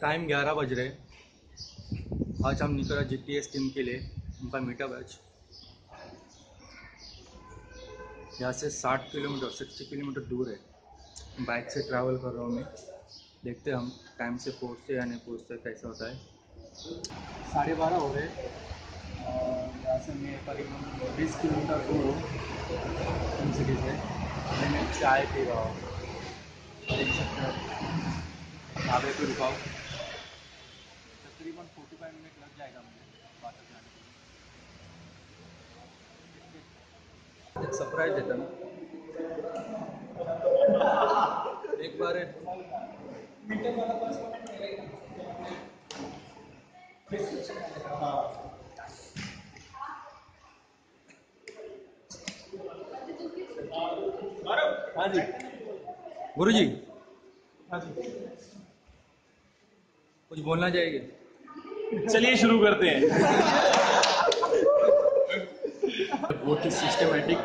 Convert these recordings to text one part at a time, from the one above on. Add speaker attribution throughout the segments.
Speaker 1: Time 11 बज रहे। आज हम निकला GTS टीम के लिए, उनका मीटअप बैच। यहाँ से 60 किलोमीटर दूर है। बाइक से ट्रैवल कर रहा हूँ मैं। देखते हैं हम टाइम से पहुँचते या नहीं पहुँचते, कैसा होता है। 12:30 हो गए और यहाँ से मैं करीबन 20 किलोमीटर दूर हूँ इन सिटी से। मैं चाय पी रहा हूँ, देख सकते हो। ढाबे पे रुका हूँ। तकरीबन 45 मिनट लग जाएगा मुझे वापस जाने के लिए। एक सरप्राइज देता ना, एक बार हाँ जी गुरुजी, हाँ जी कुछ बोलना चाहिए।
Speaker 2: चलिए शुरू करते हैं।
Speaker 1: बहुत ही सिस्टमेटिक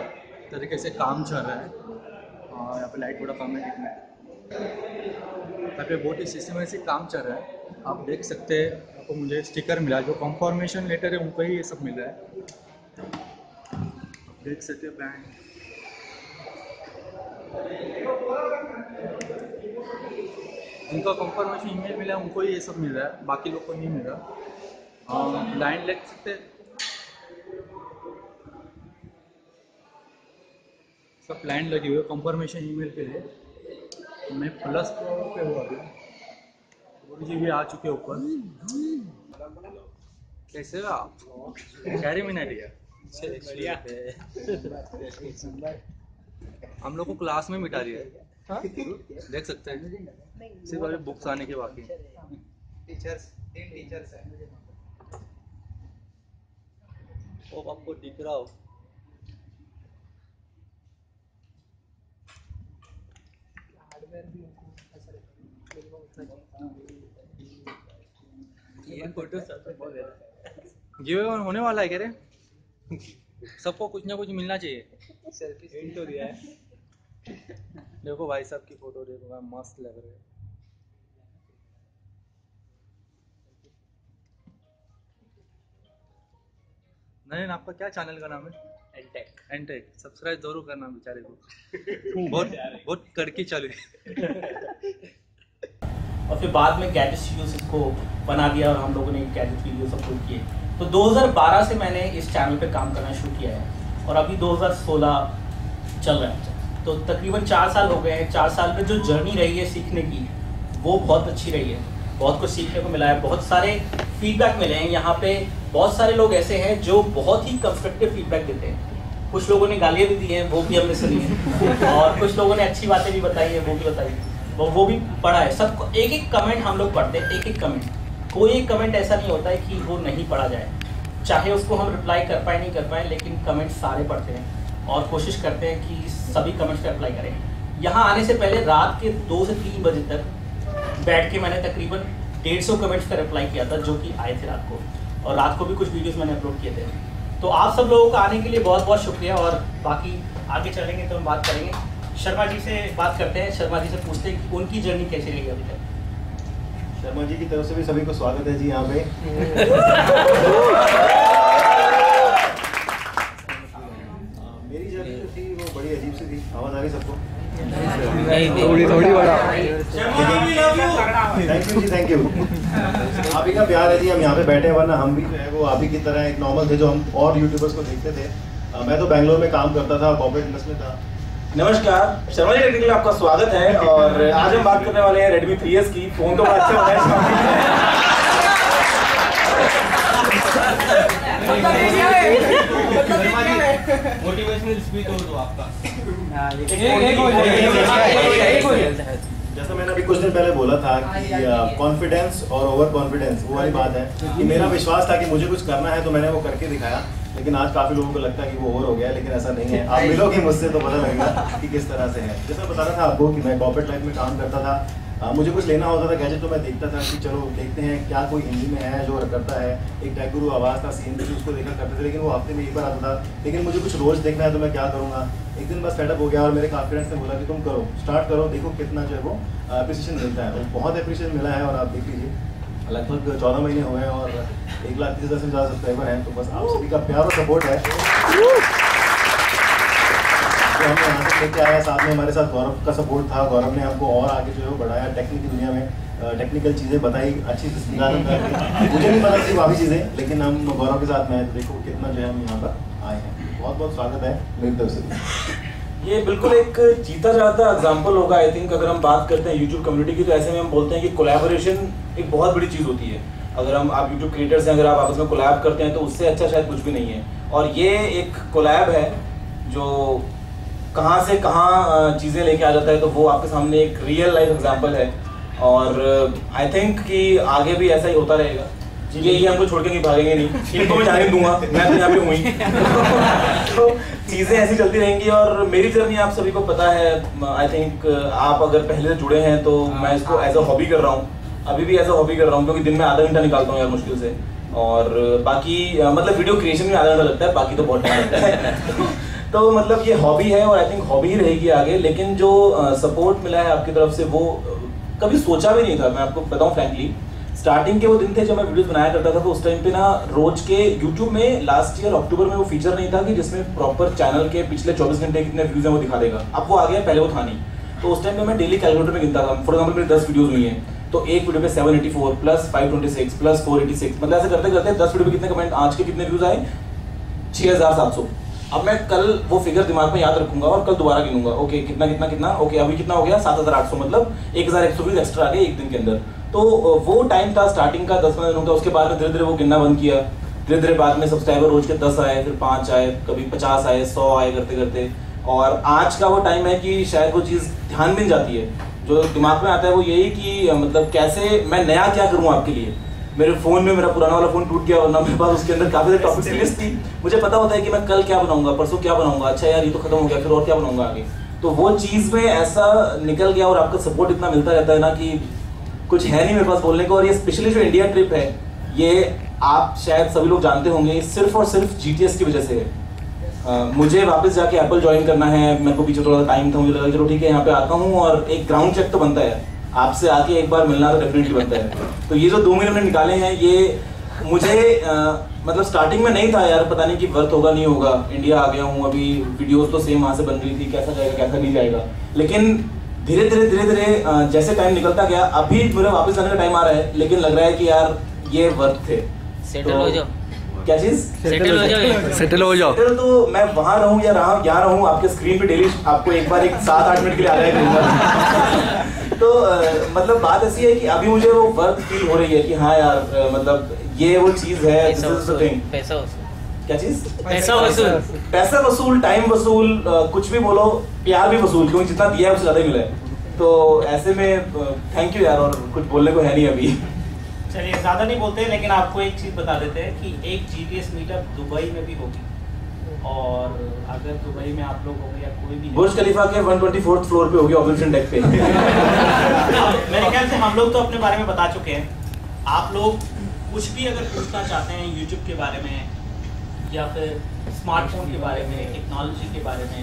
Speaker 1: तरीके से काम चल रहा है। और यहाँ पे लाइट थोड़ा कम है, दिखना है। यहाँ पे बहुत ही सिस्टमेटिक काम चल रहा है। आप देख सकते हैं, आपको मुझे स्टिकर मिला, जो कंफर्मेशन लेटर है उनको ही ये सब मिल रहा है। आप देख सकते हैं ब्रांड। जिनको कंफर्मेशन ईमेल मिला है उनको ही ये सब मिल रहा है, बाकी लोग को नहीं मिल रहा। लाइन देख सकते हैं, सब लाइन लगी हुई है कंफर्मेशन ईमेल के लिए। मैं प्लस पे हुआ अभी। गुरुजी भी आ चुके ऊपर। कैसे हो आप? कैरी मिनट है हम लोग को क्लास में मिटा दिया है। हाँ? देख सकते हैं, सिर्फ अभी बुक्स आने के बाकी।
Speaker 3: टीचर्स 3 टीचर्स हैं।
Speaker 1: वो आपको दिख रहा हो। ये फोटो गिव अवे होने वाला है, कह रहे सबको कुछ ना कुछ मिलना चाहिए।
Speaker 3: सेल्फी तो दिया है।
Speaker 1: देखो भाई साहब की फोटो देखो, मस्त लग रहे हैं। नरेन, आपका क्या चैनल का नाम है? एनटेक। सब्सक्राइब जरूर करना बेचारे को। बहुत कड़की चालू है।
Speaker 2: और फिर बाद में गैजेट्स वीडियोस इसको बना दिया और हम लोगों ने गैजेट वीडियोस अपलोड किए। तो 2012 से मैंने इस चैनल पे काम करना शुरू किया है और अभी 2016 चल रहा है। तो तकरीबन 4 साल हो गए हैं। 4 साल में जो जर्नी रही है सीखने की, वो बहुत अच्छी रही है। बहुत कुछ सीखने को मिला है, बहुत सारे फीडबैक मिले हैं। यहाँ पे बहुत सारे लोग ऐसे हैं जो बहुत ही कंस्ट्रक्टिव फीडबैक देते हैं। कुछ लोगों ने गालियाँ भी दी हैं, वो भी हमने सुनी है। और कुछ लोगों ने अच्छी बातें भी बताई है, वो भी बताई है, वो भी पढ़ा है। सबको एक एक कमेंट हम लोग पढ़ते हैं, एक एक कमेंट। कोई एक कमेंट ऐसा नहीं होता है कि वो नहीं पढ़ा जाए, चाहे उसको हम रिप्लाई कर पाए नहीं कर पाए, लेकिन कमेंट सारे पढ़ते हैं और कोशिश करते हैं कि सभी कमेंट्स का रिप्लाई करें। यहाँ आने से पहले रात के 2 से 3 बजे तक बैठ के मैंने तकरीबन 150 कमेंट्स का रिप्लाई किया था, जो कि आए थे रात को। और रात को भी कुछ वीडियोस मैंने अपलोड किए थे। तो आप सब लोगों का आने के लिए बहुत बहुत शुक्रिया। और बाकी आगे चलेंगे तो हम बात करेंगे। शर्मा जी से बात करते हैं। शर्मा जी से पूछते हैं कि उनकी जर्नी कैसी रही अभी तक।
Speaker 4: शर्मा जी की तरफ से भी सभी को स्वागत है जी यहाँ पे। मेरी जर्नी जो थी वो बड़ी अजीब सी थी। आवाज आ रही सबको?
Speaker 3: थोड़ी बड़ा।
Speaker 4: थैंक यू जी, थैंक यू। आप ही का प्यार है जी, हम यहाँ पे बैठे हैं, वरना हम भी जो है वो आप ही की तरह एक नॉर्मल थे जो हम और यूट्यूबर्स को देखते थे। मैं तो बैंगलोर में काम करता था, कॉर्पोरेट इंडस्ट्री में था।
Speaker 2: नमस्कार, शर्मा जी टेक्निकल आपका स्वागत है। और आज हम बात करने वाले हैं Redmi 3S की। फोन तो बड़ा अच्छा होता है।
Speaker 1: मोटिवेशनल स्पीच हो तो आपका।
Speaker 4: जैसा मैंने अभी कुछ दिन पहले बोला था कि कॉन्फिडेंस और ओवर कॉन्फिडेंस वो वाली बात है कि मेरा विश्वास था कि मुझे कुछ करना है तो मैंने वो करके दिखाया। लेकिन आज काफ़ी लोगों को लगता है कि वो ओवर हो गया, लेकिन ऐसा नहीं है। आप मिलोगे मुझसे तो पता लगेगा कि किस तरह से है। जैसा बता रहा था आपको कि मैं कॉर्पोरेट लाइफ में काम करता था, मुझे कुछ लेना होता था गैजेट तो मैं देखता था कि चलो देखते हैं क्या कोई हिंदी में है जो करता है। एक टैग गुरु आवाज़ था सीन भी उसको देखा करते थे, लेकिन वो हफ्ते में एक बार आता था। लेकिन मुझे कुछ रोज़ देखना है तो मैं क्या करूँगा। एक दिन बस सेटअप हो गया और मेरे काफ़ी फ्रेंड्स ने बोला कि तुम करो, स्टार्ट करो, देखो कितना जो है वो अप्रिसिएशन मिलता है। और बहुत अप्रिसिएशन मिला है और आप देख लीजिए लगभग 14 महीने हुए हैं और 1,30,000 से ज़्यादा सब्सक्राइबर हैं। तो बस आप सभी का प्यार और सपोर्ट है तो हमने यहाँ तक लेके आया। साथ में हमारे साथ गौरव का सपोर्ट था, गौरव ने हमको और आगे जो है वो बढ़ाया, टेक्निक की दुनिया में टेक्निकल चीज़ें बताई अच्छी से समझा। मुझे नहीं पता थी काफ़ी चीज़ें, लेकिन हम गौरव के साथ में देखो कितना जो है हम यहाँ पर आए हैं। बहुत बहुत स्वागत है मेरी तरफ से।
Speaker 5: ये बिल्कुल एक जीता जाता एग्जाम्पल होगा आई थिंक। अगर हम बात करते हैं यूट्यूब कम्युनिटी की तो ऐसे में हम बोलते हैं कि कोलैबोरेशन एक बहुत बड़ी चीज़ होती है। अगर आप यूट्यूब क्रिएटर्स हैं, अगर आप आपस में कोलैब करते हैं तो उससे अच्छा शायद कुछ भी नहीं है। और ये एक कोलैब है जो कहाँ से कहाँ चीज़ें लेके आ जाता है, तो वो आपके सामने एक रियल लाइफ एग्जांपल है। और आई थिंक कि आगे भी ऐसा ही होता रहेगा। ये हमको छोड़ के नहीं भागेंगे, नहीं इनको मैं जाने दूंगा, मैं तो यहाँ पे हूँ ही। तो चीज़ें ऐसी चलती रहेंगी और मेरी जर्नी आप सभी को पता है। आई थिंक आप अगर पहले से जुड़े हैं तो मैं इसको एज अ हॉबी कर रहा हूँ, अभी भी एज अ हॉबी कर रहा हूँ, क्योंकि दिन में आधा घंटा निकालता हूँ यार मुश्किल से। और बाकी मतलब वीडियो क्रिएशन में आधा घंटा लगता है, बाकी तो बहुत टाइम लगता है। तो मतलब ये हॉबी है और आई थिंक हॉबी ही रहेगी आगे। लेकिन जो सपोर्ट मिला है आपकी तरफ से वो कभी सोचा भी नहीं था। मैं आपको बताऊं फ्रैंकली, स्टार्टिंग के वो दिन थे जब मैं वीडियोस बनाया करता था, तो उस टाइम पे ना रोज के यूट्यूब में लास्ट ईयर अक्टूबर में वो फीचर नहीं था कि जिसमें प्रॉपर चैनल के पिछले 24 घंटे कितने व्यूज हैं वो दिखा देगा। अब वो आ गया, पहले वो था नहीं। तो उस टाइम पे मैं डेली कैलकुलेटर में गिनता था। फॉर एग्जाम्पल मेरी 10 वीडियोज हुई हैं तो एक वीडियो पे 784 प्लस 526 प्लस 486, मतलब ऐसे करते करते 10 वीडियो पे कितने कमेंट, आज के कितने व्यूज आए, 6700। अब मैं कल वो फिगर दिमाग में याद रखूंगा और कल दोबारा गिनूंगा। ओके कितना कितना कितना, ओके अभी कितना हो गया 7800, मतलब 1100 व्यूज एक्स्ट्रा आ गए एक दिन के अंदर। तो वो टाइम था स्टार्टिंग का 10-15 दिनों का। उसके बाद में धीरे धीरे वो गिनना बंद किया। धीरे धीरे बाद में सब्सक्राइबर रोज के 10 आए, फिर 5 आए, कभी 50 आए, 100 आए करते करते। और आज का वो टाइम है कि शायद वो चीज़ ध्यान में जाती है। जो दिमाग में आता है वो यही कि मतलब कैसे मैं नया क्या करूँ आपके लिए। मेरे फ़ोन में मेरा पुराना वाला फ़ोन टूट गया, वरना मेरे पास उसके अंदर काफ़ी सारे टॉपिक्स की लिस्ट थी। मुझे पता होता है कि मैं कल क्या बनाऊंगा, परसों क्या बनाऊंगा, अच्छा यार ये तो खत्म हो गया, फिर और क्या बनाऊंगा आगे। तो वो चीज़ में ऐसा निकल गया और आपका सपोर्ट इतना मिलता रहता है ना कि कुछ है नहीं मेरे पास बोलने को। और ये स्पेशली जो इंडिया ट्रिप है, ये आप शायद सभी लोग जानते होंगे, सिर्फ और सिर्फ GTS की वजह से है। मुझे वापस जाके एप्पल ज्वाइन करना है, मेरे को पीछे थोड़ा सा टाइम था, मुझे लगा चलो ठीक है यहाँ पे आता हूँ और एक ग्राउंड चेक तो बनता है, आपसे आके एक बार मिलना तो डेफिनेटली बनता है। तो ये जो 2 महीने मैंने निकाले हैं, ये मुझे मतलब स्टार्टिंग में नहीं था यार, पता नहीं कि वर्थ होगा नहीं होगा। इंडिया आ गया हूँ, अभी वीडियोस तो सेम वहाँ से बन रही थी, कैसा जाएगा कैसा नहीं जाएगा। लेकिन धीरे धीरे जैसे टाइम निकलता गया, अभी मेरा वापस जाने का टाइम आ रहा है, लेकिन लग रहा है कि यार ये वर्थ थे।
Speaker 6: सेटल हो जाओ।
Speaker 5: क्या चीज?
Speaker 6: सेटल हो जाओ।
Speaker 3: सेटल हो जाओ।
Speaker 5: सेटल तो मैं वहाँ रहूँ या यहाँ रहूँ, आपके स्क्रीन पे डेली आपको एक बार 7-8 मिनट के लिए आ जाएगा करूँगा। तो मतलब बात ऐसी है कि अभी मुझे वो वर्थ फील हो रही है कि हाँ यार मतलब ये वो चीज़ है।
Speaker 6: पैसा वसूल।
Speaker 5: क्या चीज?
Speaker 6: पैसा वसूल,
Speaker 5: टाइम वसूल, कुछ भी बोलो, प्यार भी वसूल, क्योंकि जितना दिया है उससे ज्यादा ही मिला है। तो ऐसे में थैंक यू यार, और कुछ बोलने को है नहीं अभी।
Speaker 2: चलिए ज़्यादा नहीं बोलते, लेकिन आपको एक चीज़ बता देते हैं कि एक GTS मीटअप दुबई में भी होगी। और अगर दुबई में आप लोग होंगे या कोई भी
Speaker 5: बुर्ज खलीफा के 124th फ्लोर पे होगी, ऑब्जर्वेशन डेक पे।
Speaker 2: मेरे ख्याल से हम लोग तो अपने बारे में बता चुके हैं। आप लोग कुछ भी अगर पूछना चाहते हैं यूट्यूब के बारे में, या फिर स्मार्टफोन के बारे में, टेक्नोलॉजी के बारे में,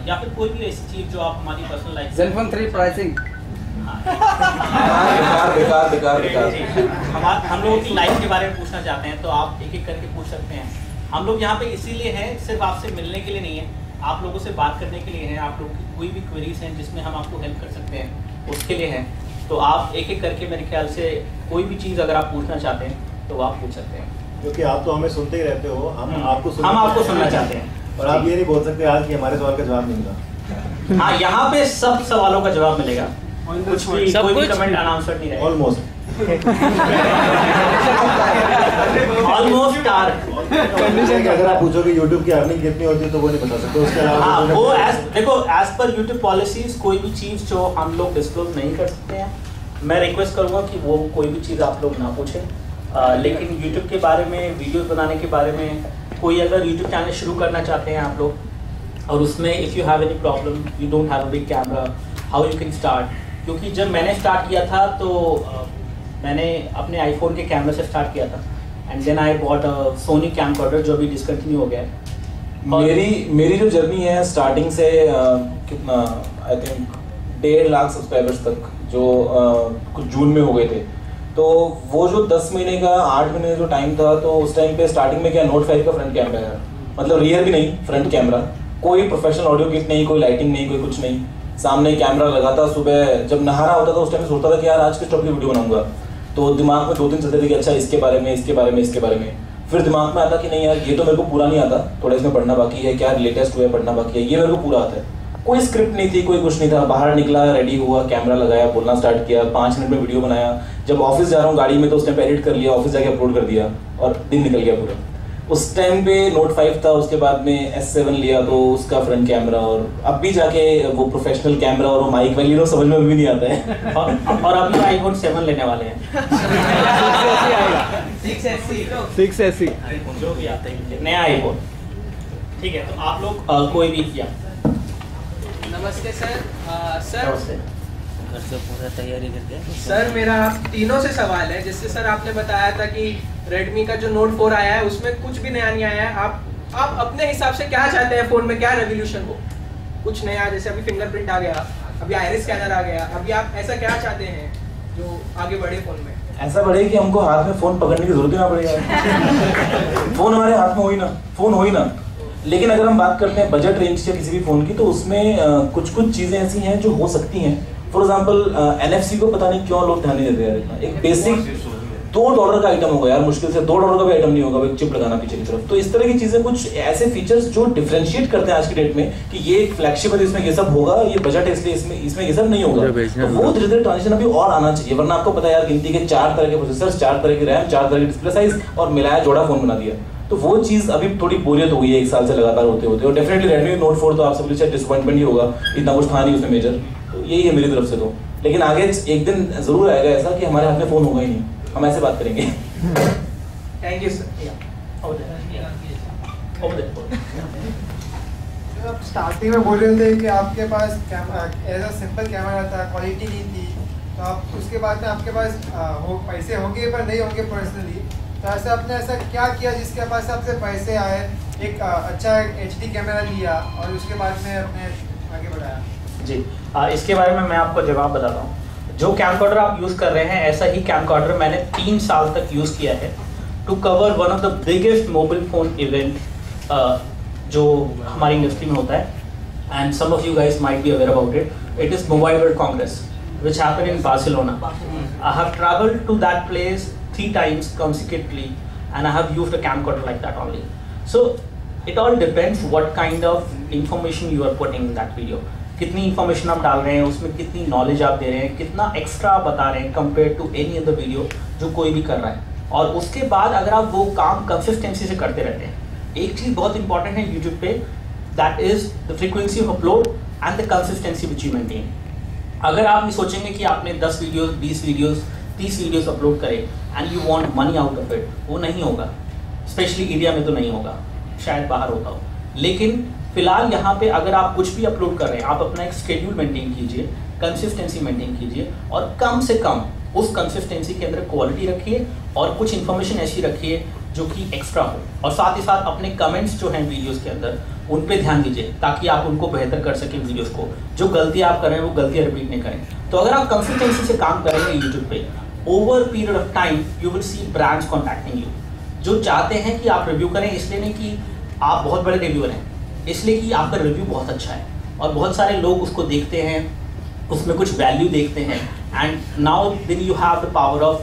Speaker 2: या फिर कोई भी ऐसी चीज़ जो आप हमारी पर्सनल लाइफ
Speaker 3: ज़ेनफोन 3 प्राइसिंग
Speaker 5: बेकार।
Speaker 2: हम लोगों की लाइफ के बारे में पूछना चाहते हैं तो आप एक एक करके पूछ सकते हैं। हम लोग यहाँ पे इसीलिए हैं, सिर्फ आपसे मिलने के लिए नहीं है, आप लोगों से बात करने के लिए हैं। आप लोगों की कोई भी क्वेरीज हैं जिसमें हम आपको हेल्प कर सकते हैं, उसके लिए हैं। तो आप एक एक करके मेरे ख्याल से कोई भी चीज़ अगर आप पूछना चाहते हैं तो आप पूछ सकते हैं,
Speaker 4: क्योंकि आप तो हमें सुनते ही रहते हो, हम आपको
Speaker 2: सुनना चाहते हैं।
Speaker 4: और आप ये नहीं बोल सकते आज कि हमारे सवाल का जवाब नहीं मिला।
Speaker 2: हाँ, यहाँ पे सब सवालों का जवाब मिलेगा, कुछ भी कोई भी कमेंट अनाउंसर नहीं रहेगा।
Speaker 4: ऑलमोस्ट
Speaker 2: कार
Speaker 4: अगर आप पूछोगे यूट्यूब की अर्निंग कितनी होती है तो वो नहीं बता सकते। उसके
Speaker 2: हाँ,
Speaker 4: अलावा
Speaker 2: वो देखो एज पर यूट्यूब पॉलिसीज कोई भी चीज़ जो हम लोग डिस्क्लोज नहीं कर सकते हैं, मैं रिक्वेस्ट करूँगा कि वो कोई भी चीज़ आप लोग ना पूछें। लेकिन यूट्यूब के बारे में, वीडियोस बनाने के बारे में, कोई अगर यूट्यूब चैनल शुरू करना चाहते हैं आप लोग, और उसमें if you have any problem, you don't have a big camera, how you can start, क्योंकि जब मैंने स्टार्ट किया था तो मैंने अपने आईफोन के कैमरा से स्टार्ट किया था and then I bought Sony camcorder जो अभी डिसकंटिन्यू हो गया है।
Speaker 5: मेरी जो जर्नी है स्टार्टिंग से कितना आई थिंक 1.5 लाख सब्सक्राइबर्स तक जो कुछ जून में हो गए थे। तो वो जो 10 महीने का 8 महीने जो टाइम था, तो उस टाइम पे स्टार्टिंग में क्या Note 5 का फ्रंट कैमरा है, मतलब रियर भी नहीं, फ्रंट कैमरा, कोई प्रोफेशनल ऑडियो किट नहीं, कोई लाइटिंग नहीं, कोई कुछ नहीं, सामने कैमरा लगा था। सुबह जब नहा रहा होता था उस टाइम सोचता था कि यार आज किस टॉपिक की वीडियो बनाऊंगा, तो दिमाग में 2-3 चलते थे कि अच्छा इसके बारे में, इसके बारे में, इसके बारे में। फिर दिमाग में आता कि नहीं यार ये तो मेरे को पूरा नहीं आता, थोड़ा इसमें पढ़ना बाकी है, क्या लेटेस्ट हुआ है पढ़ना बाकी है, ये मेरे को पूरा आता है। कोई स्क्रिप्ट नहीं थी, कोई कुछ नहीं था, बाहर निकला, रेडी हुआ, कैमरा लगाया, बोलना स्टार्ट किया, 5 मिनट में वीडियो बनाया। जब ऑफिस जा रहा हूँ गाड़ी में तो उस टाइम पे एडिट कर लिया, ऑफिस जाके अपलोड कर दिया और दिन निकल गया पूरा। उस टाइम पे Note 5 था, उसके बाद में S7 लिया तो उसका फ्रंट कैमरा, और अब भी जाके वो प्रोफेशनल कैमरा और वो माइक वगैरह लोग समझ में भी नहीं आता है।
Speaker 2: और अभी आईफोन 7 लेने वाले हैं।
Speaker 3: 6SE
Speaker 2: जो भी आता है नया आईफोन। ठीक है, तो आप लोग कोई भी किया।
Speaker 7: नमस्ते सर। सर
Speaker 6: घर से पूरा तैयारी करके
Speaker 7: सर मेरा तीनों से सवाल है। जैसे सर आपने बताया था कि Redmi का जो Note 4 आया है उसमें कुछ भी नया नहीं आया है। आप अपने हिसाब से क्या चाहते हैं फ़ोन में, क्या रेवोल्यूशन हो, कुछ नया? जैसे अभी फिंगरप्रिंट आ गया, अभी आइरिस स्कैनर आ गया, अभी आप ऐसा क्या चाहते हैं जो आगे बढ़े फ़ोन में?
Speaker 5: ऐसा बढ़े कि हमको हाथ में फ़ोन पकड़ने की जरूरत ही ना पड़ेगा। फ़ोन हमारे हाथ में हो ही ना, फ़ोन हो ही ना। लेकिन अगर हम बात करते हैं बजट रेंज के किसी भी फ़ोन की, तो उसमें कुछ कुछ चीज़ें ऐसी हैं जो हो सकती हैं। फॉर एग्जाम्पल NFC को पता नहीं क्यों लोग ध्यान नहीं देते यार इतना। एक बेसिक $2 का आइटम होगा यार, मुश्किल से $2 का भी आइटम नहीं होगा, एक चिप लगाना पीछे की तरफ। तो इस तरह की चीज़ें, कुछ ऐसे फीचर्स जो डिफरेंशिएट करते हैं आज की डेट में कि ये एक फ्लैगशिप है, इसमें ये सब होगा, ये बजट है इसलिए इसमें ये सब नहीं होगा। तो वो धीरे धीरे ट्रांजिशन अभी और आना चाहिए, वरना आपको पता है यार गिनती के 4 तरह के प्रोसेसर, 4 तरह की रैम, 4 तरह की डिस्प्ले साइज और मिलाया जोड़ा फोन बना दिया। तो वो चीज़ अभी थोड़ी बोरियत हो गई है 1 साल से लगातार होते होते। और डेफिनेटली Redmi Note 4 तो आप सबके लिए डिसअपॉइंटमेंट ही होगा, इतना कुछ था नहीं उसमें मेजर। तो यही है मेरी तरफ से तो। लेकिन आगे एक दिन जरूर आएगा ऐसा कि हमारे हाथ में फ़ोन होगा ही नहीं, हम ऐसे बात करेंगे।
Speaker 7: Thank you sir.
Speaker 8: आप स्टार्टिंग में बोल रहे थे कि आपके पास ऐसा सिंपल कैमरा था, क्वालिटी नहीं थी, तो आप उसके बाद में आपके पास पैसे होंगे पर नहीं होंगे पर्सनली, तो ऐसा आपने ऐसा क्या किया जिसके पास आपसे पैसे आए, एक अच्छा HD कैमरा लिया और उसके बाद में अपने आगे बढ़ाया?
Speaker 2: जी, इसके बारे में मैं आपको जवाब बताता हूँ। जो कैमकॉर्डर आप यूज़ कर रहे हैं, ऐसा ही कैमकॉर्डर मैंने 3 साल तक यूज़ किया है to cover one of the biggest mobile phone event जो हमारी इंडस्ट्री में होता है। And some of you guys might be aware about it. It is mobile world congress which happened in Barcelona. I have traveled to that place 3 times consecutively and I have used a camcorder like that only. So it all depends what kind of information you are putting in that video. कितनी information आप डाल रहे हैं उसमें, कितनी knowledge आप दे रहे हैं, कितना extra आप बता रहे हैं compared to any other video जो कोई भी कर रहा है। और उसके बाद अगर आप वो काम consistency से करते रहते हैं, एक चीज़ बहुत important है YouTube पे, that is the frequency of upload and the consistency which you maintain. अगर आप ये सोचेंगे कि आपने 10 वीडियोस, 20 वीडियोस, 30 वीडियोस अपलोड करें and you want money out of it, वो नहीं होगा। स्पेशली इंडिया में तो नहीं होगा, शायद बाहर होता हो। लेकिन फिलहाल यहाँ पे अगर आप कुछ भी अपलोड कर रहे हैं, आप अपना एक स्केड्यूल मेंटेन कीजिए, कंसिस्टेंसी मेंटेन कीजिए और कम से कम उस कंसिस्टेंसी के अंदर क्वालिटी रखिए और कुछ इन्फॉर्मेशन ऐसी रखिए जो कि एक्स्ट्रा हो। और साथ ही साथ अपने कमेंट्स जो हैं वीडियोस के अंदर, उन पे ध्यान दीजिए ताकि आप उनको बेहतर कर सकें वीडियोस को। जो गलती आप कर रहे हैं वो गलतियाँ रिपीट नहीं करें। तो अगर आप कंसिस्टेंसी से काम करेंगे यूट्यूब पे, over period of time you will see brands contacting you, जो चाहते हैं कि आप रिव्यू करें। इसलिए नहीं कि आप बहुत बड़े रिव्यूअर हैं, इसलिए कि आपका रिव्यू बहुत अच्छा है और बहुत सारे लोग उसको देखते हैं, उसमें कुछ वैल्यू देखते हैं। And now then you have the power of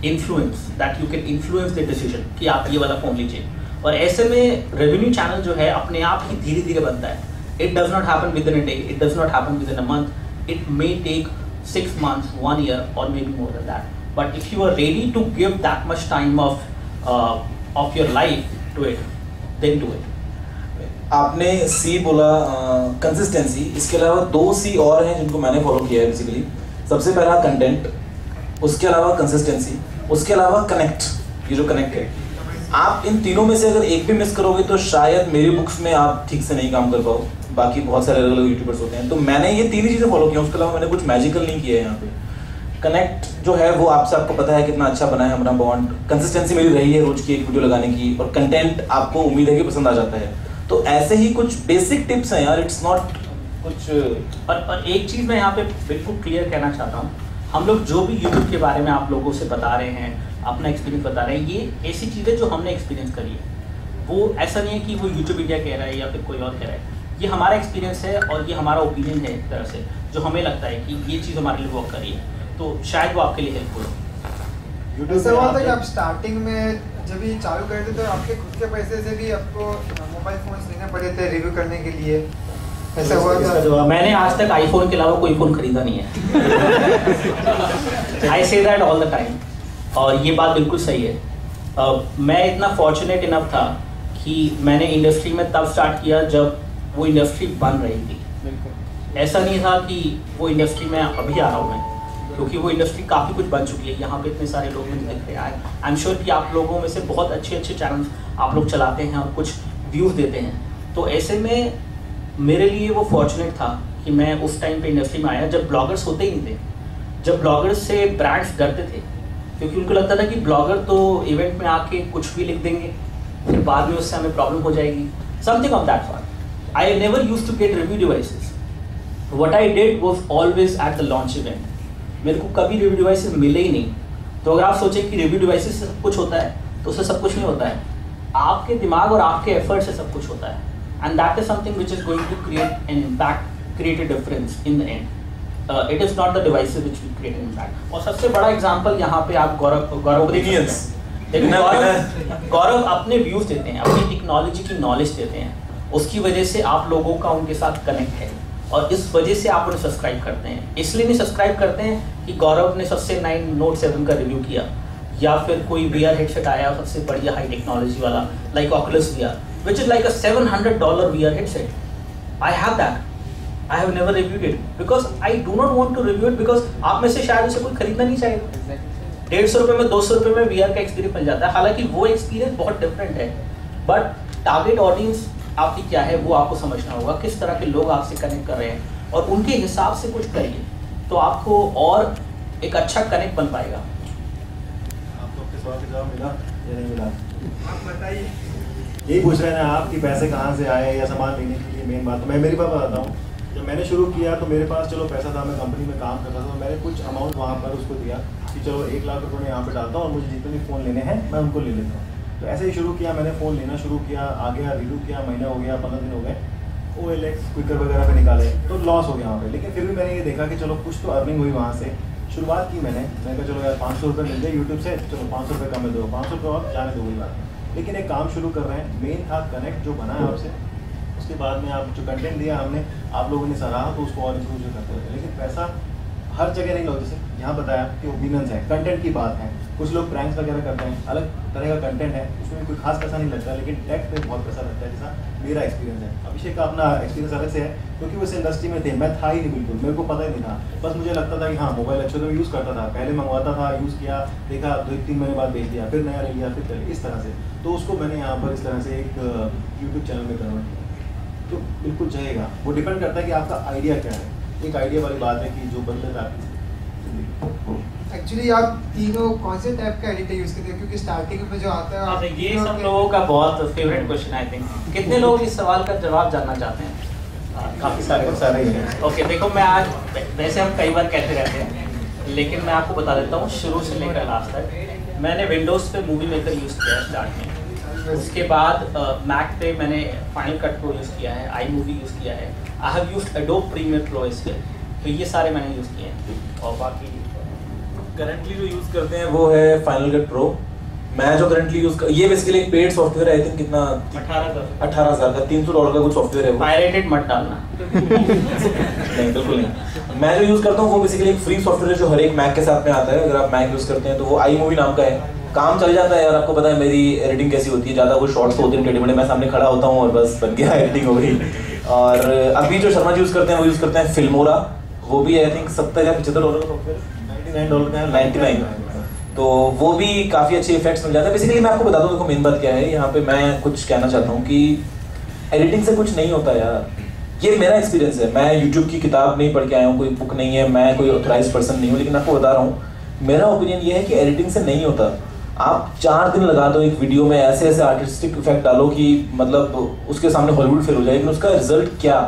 Speaker 2: influence, that you can influence the decision कि आप ये वाला फ़ोन लीजिए। और ऐसे में रेवेन्यू चैनल जो है अपने आप ही धीरे धीरे बनता है। It does not happen within a day, it does not happen within a month, it may take 6 months, 1 year or maybe more than that. But if you are ready to give that much time of your life to it, then do it.
Speaker 5: आपने C बोला consistency, इसके अलावा 2 C और हैं जिनको मैंने follow किया है बेसिकली। सबसे पहला कंटेंट, उसके अलावा कंसिस्टेंसी, उसके अलावा कनेक्ट। ये जो कनेक्ट है, आप इन तीनों में से अगर एक भी मिस करोगे तो शायद मेरी बुक्स में आप ठीक से नहीं काम कर पाओ। बाकी बहुत सारे अलग अलग यूट्यूबर्स होते हैं, तो मैंने ये 3 ही चीज़ें फॉलो किया, उसके अलावा मैंने कुछ मैजिकल नहीं किया है यहाँ पे। कनेक्ट जो है वो आपको पता है कितना अच्छा बना है हमारा बॉन्ड, कंसिस्टेंसी मेरी रही है रोज की एक वीडियो लगाने की, और कंटेंट आपको उम्मीद है कि पसंद आ जाता है। तो ऐसे ही कुछ बेसिक टिप्स हैं यार, इट्स नॉट कुछ।
Speaker 2: और एक चीज़ मैं यहाँ पे बिल्कुल क्लियर कहना चाहता हूँ, हम लोग जो भी यूट्यूब के बारे में आप लोगों से बता रहे हैं, अपना एक्सपीरियंस बता रहे हैं, ये ऐसी चीज़ें जो हमने एक्सपीरियंस करी है। वो ऐसा नहीं है कि वो यूट्यूब इंडिया कह रहा है या फिर कोई और कह रहा है, ये हमारा एक्सपीरियंस है और ये हमारा ओपिनियन है एक तरह से, जो हमें लगता है कि ये चीज़ हमारे लिए वर्क करी है, तो शायद वो आपके लिए हेल्पफुल हो।
Speaker 8: ऐसा हुआ था कि आप स्टार्टिंग में जब ये चालू करे थे तो आपके खुद के पैसे से भी आपको मोबाइल फोन लेने पड़े थे रिव्यू करने के लिए, ऐसा हुआ था?
Speaker 2: मैंने आज तक आईफोन के अलावा कोई फ़ोन खरीदा नहीं है। आई say that all the time, और ये बात बिल्कुल सही है। मैं इतना फॉर्चुनेट इनफ था कि मैंने इंडस्ट्री में तब स्टार्ट किया जब वो इंडस्ट्री बन रही थी। ऐसा नहीं था कि वो इंडस्ट्री में अभी आ रहा हूँ मैं, क्योंकि वो इंडस्ट्री काफ़ी कुछ बन चुकी है। यहाँ पे इतने सारे लोग मुझे दिख रहे हैं। आई एम श्योर कि आप लोगों में से बहुत अच्छे अच्छे चैनल्स आप लोग चलाते हैं और कुछ व्यूज़ देते हैं। तो ऐसे में मेरे लिए वो फॉर्चुनेट था कि मैं उस टाइम पे इंडस्ट्री में आया जब ब्लॉगर्स होते ही नहीं थे, जब ब्लॉगर्स से ब्रांड्स डरते थे, क्योंकि उनको लगता था कि ब्लॉगर तो इवेंट में आके कुछ भी लिख देंगे, फिर बाद में उससे हमें प्रॉब्लम हो जाएगी, something of that sort. I never used to get review devices. What I did was always at the launch event. मेरे को कभी रिव्यू डिवाइसेस मिले ही नहीं। तो अगर आप सोचें कि रिव्यू डिवाइसेस से सब कुछ होता है, तो उससे सब कुछ नहीं होता है। आपके दिमाग और आपके एफर्ट से सब कुछ होता है, and that is something which is going to create an impact, create a difference in the end. It is not the devices which will create an impact. और सबसे बड़ा एग्जांपल यहाँ पे आप गौरव को देख सकते हैं। गौरव अपने व्यूज देते हैं, अपनी टेक्नोलॉजी की नॉलेज देते हैं, उसकी वजह से आप लोगों का उनके साथ कनेक्ट है, और इस वजह से आप उन्हें सब्सक्राइब करते हैं। इसलिए नहीं सब्सक्राइब करते हैं कि गौरव ने सबसे 9 Note 7 का रिव्यू किया, या फिर कोई VR हेडसेट आया सबसे बढ़िया हाई टेक्नोलॉजी वाला, like Oculus VR, which is like a $700 VR headset. I have that. I have never reviewed it because I do not want to review it because आप में से शायद उसे कोई खरीदना नहीं चाहेगा। 150 रुपये में 200 रुपये में VR का एक्सपीरियंस मिल जाता है। हालांकि वो एक्सपीरियंस बहुत डिफरेंट है, बट टारगेट ऑडियंस आपकी क्या है वो आपको समझना होगा। किस तरह के लोग आपसे कनेक्ट कर रहे हैं और उनके हिसाब से कुछ करिए, तो आपको और एक अच्छा कनेक्ट बन पाएगा।
Speaker 4: आपको अपने सवाल का जवाब मिला या नहीं मिला?
Speaker 8: आप बताइए।
Speaker 4: यही पूछ रहे हैं आप कि पैसे कहाँ से आए या सामान लेने के लिए। मेन बात मैं मेरी बात बताता हूँ। जब मैंने शुरू किया तो मेरे पास चलो पैसा था, मैं कंपनी में काम करता था, तो मैंने कुछ अमाउंट वहाँ पर उसको दिया कि चलो 1 लाख रुपये मैं यहाँ पे डालता हूँ और मुझे जितने भी फ़ोन लेने हैं मैं उनको ले लेता हूँ। तो ऐसे ही शुरू किया मैंने, फ़ोन लेना शुरू किया, आ गया रिव्यू किया, महीना हो गया, 15 दिन हो गए, OLX क्विकर वगैरह पे निकाले, तो लॉस हो गया वहाँ पे। लेकिन फिर भी मैंने ये देखा कि चलो कुछ तो अर्निंग हुई वहाँ से। शुरुआत की मैंने कहा चलो यार 500 रुपये मिल जाए यूट्यूब से, चलो 500 रुपये कम दो, 500 रुपये और जाने दो, कोई बात नहीं। लेकिन एक काम शुरू कर रहे हैं, मेन था कनेक्ट जो बना है आपसे, उसके बाद में आप जो कंटेंट दिया हमने, आप लोगों ने सराहा तो उसको और इम्प्रूव करते रहते। लेकिन पैसा हर जगह नहीं लगता। जैसे यहाँ बताया कि ओपिनियंस है, कंटेंट की बात है, कुछ लोग प्रैंक्स वगैरह करते हैं, अलग तरह का कंटेंट है, उसमें कोई खास पैसा नहीं लगता, लेकिन टेक पे बहुत पैसा लगता है, जैसा मेरा एक्सपीरियंस है। अभिषेक का अपना एक्सपीरियंस अलग से है, क्योंकि वो इस इंडस्ट्री में थे, मैं था ही नहीं बिल्कुल, मेरे को पता ही नहीं था। बस मुझे लगता था कि हाँ मोबाइल अच्छे, तो मैं यूज़ करता था, पहले मंगवाता था, यूज़ किया, देखा 2-3 महीने बाद बेच दिया, फिर नया ले लिया, फिर चले, इस तरह से। तो उसको मैंने यहाँ पर इस तरह से एक यूट्यूब चैनल में कन्वर्ट किया। तो बिल्कुल जाएगा, वो डिपेंड करता है कि आपका आइडिया क्या है। एक आइडिया वाली बात है कि जो बदले आपकी जिंदगी।
Speaker 8: एक्चुअली आप तीनों कौन से टाइप का एडिटर यूज करते हैं? क्योंकि स्टार्टिंग में जो आता है आप
Speaker 2: ये
Speaker 8: तीनों
Speaker 2: सब
Speaker 8: के-
Speaker 2: लोगों का बहुत फेवरेट क्वेश्चन आई थिंक। कितने लोग इस सवाल का जवाब जानना चाहते हैं?
Speaker 4: काफ़ी सारे ही हैं।
Speaker 2: ओके, देखो मैं आज, वैसे हम कई बार कहते रहते हैं, लेकिन मैं आपको बता देता हूँ शुरू से लेकर लास्ट तक। मैंने विंडोज़ पे मूवी मेकर यूज़ किया स्टार्ट में, उसके बाद मैक पे मैंने फाइनल कट प्रो यूज़ किया है, आई मूवी यूज़ किया है, I have used Adobe Premiere Pro इसके, तो ये सारे मैंने यूज़ किए हैं। और बाकी
Speaker 5: करंटली जो यूज करते हैं वो है फाइनल कट प्रो। मैं जो करंटली यूज कर, ये बेसिकली एक पेड सॉफ्टवेयर है, आई थिंक कितना 18,000 का, $300 का कुछ सॉफ्टवेयर है वो।
Speaker 2: पायरेटेड मत डालना।
Speaker 5: नहीं बिल्कुल नहीं। मैं जो यूज करता हूँ वो बेसिकली एक फ्री सॉफ्टवेयर है जो हर एक मैक के साथ में आता है। अगर आप मैक यूज करते हैं तो वो आई मूवी नाम का है, काम चल जाता है। और आपको पता है मेरी एडिटिंग कैसी होती है, ज़्यादा कुछ शॉर्ट्स होते हैं टेढ़े मेढ़े, मैं सामने खड़ा होता हूँ और बस बन गया, एडिटिंग हो गई। और अभी जो शर्मा यूज करते हैं वो यूज करते हैं फिल्मोरा, वो भी आई थिंक $70 या $75 का सॉफ्टवेयर, $99 का है, 99। तो वो भी काफ़ी अच्छे इफेक्ट्स मिल जाते हैं। बेसिकली मैं आपको बता दूँ, देखो मेन बात क्या है, यहाँ पे मैं कुछ कहना चाहता हूँ कि एडिटिंग से कुछ नहीं होता यार। ये मेरा एक्सपीरियंस है। मैं यूट्यूब की किताब नहीं पढ़ के आया हूँ, कोई बुक नहीं है, मैं कोई ऑथराइज पर्सन नहीं हूँ, लेकिन आपको बता रहा हूँ मेरा ओपिनियन ये है कि एडिटिंग से नहीं होता। आप 4 दिन लगा दो एक वीडियो में, ऐसे ऐसे आर्टिस्टिक इफेक्ट डालो कि मतलब उसके सामने हॉलीवुड फेल हो जाए, लेकिन उसका रिजल्ट क्या?